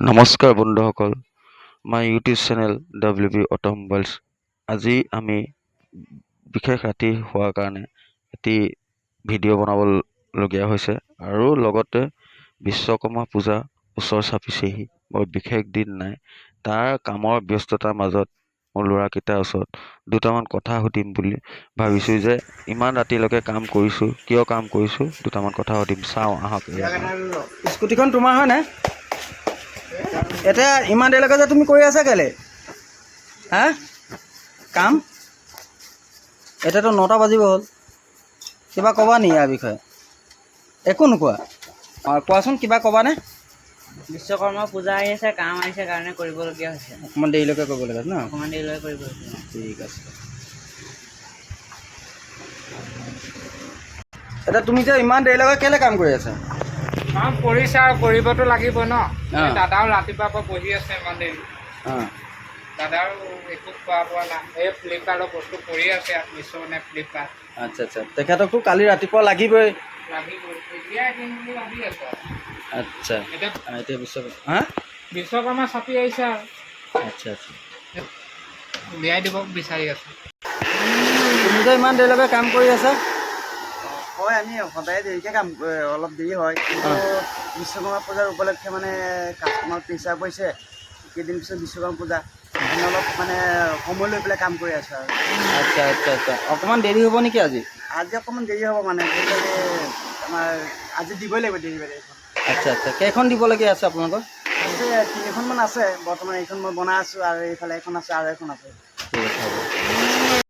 নমস্কাৰ বন্ধুসকল, my YouTube channel WB অটোমোবাইলছ। আজি আমি বিশেষ ৰাতি হোৱাৰ কাৰণে এটি ভিডিঅ' বনাবলগীয়া হৈছে আৰু লগতে বিশ্বকৰ্মা পূজা ওচৰ চাপিছেহি। বৰ বিশেষ দিন নাই, তাৰ কামৰ ব্যস্ততাৰ মাজত মোৰ ল'ৰাকেইটাৰ ওচৰত দুটামান কথা সুধিম বুলি ভাবিছোঁ যে ইমান ৰাতিলৈকে কাম কৰিছোঁ, কিয় কাম কৰিছোঁ, দুটামান কথা সুধিম। চাওঁ আহক। স্কুটিখন তোমাৰ হয় নাই? এতিয়া ইমান দেৰিলৈকে যে তুমি কৰি আছা কেলে? হা কাম এতিয়াতো 9টা বাজিব হ'ল। কিবা ক'বা নি ইয়াৰ বিষয়ে? একো নোকোৱা? কোৱাচোন, কিবা ক'বানে? বিশ্বকৰ্মা পূজা আহি আছে, কাম আহিছে কাৰণে কৰিবলগীয়া হৈছে। অকণমান দেৰিলৈকে কৰিব লাগে ন? অকণমান দেৰিলৈকে কৰিব হৈছে। ঠিক আছে। এতিয়া তুমি যে ইমান দেৰিলৈকে কেলে কাম কৰি আছা? কাম কৰিছে আৰু কৰিবতো লাগিব ন। দাদাও ৰাতিপুৱাৰ পৰা বহি আছে ইমান দেৰি। দাদাও একো খোৱা বোৱা নাই, এই ফ্লিপকাৰ্টৰ বস্তু কৰি আছে, মিছো মানে ফ্লিপকাৰ্ট। আচ্ছা আচ্ছা, তেখেতকতো কালি ৰাতিপুৱা লাগিবই। লাগিবই, এতিয়াই দিম বুলি ভাবি আছে। আচ্ছা, এতিয়া বিশ্বকৰ্মা চাপি আহিছে আৰু আচ্ছা আচ্ছা, উলিয়াই দিব বিচাৰি আছে। তুমি যে ইমান দেৰিলৈকে কাম কৰি আছা? হয়, আমি সদায় দেৰিকৈ কাম অলপ দেৰি হয়, কিন্তু বিশ্বকৰ্মা পূজাৰ উপলক্ষে মানে কাষ্টমাৰ প্ৰেছাৰ পৰিছে। কেইদিন পিছত বিশ্বকৰ্মা পূজা, আমি অলপ মানে সময় লৈ পেলাই কাম কৰি আছোঁ আৰু। আচ্ছা আচ্ছা আচ্ছা, অকণমান দেৰি হ'ব নেকি আজি? আজি অকণমান দেৰি হ'ব মানে, আমাৰ আজি দিবই লাগিব ডেলিভাৰী এখন। আচ্ছা আচ্ছা, কেইখন দিবলগীয়া আছে আপোনালোকৰ? আছে 3খনমান আছে বৰ্তমান। এইখন মই বনাই আছোঁ আৰু এইফালে এখন আছে আৰু এখন আছে। ঠিক আছে, হ'ব।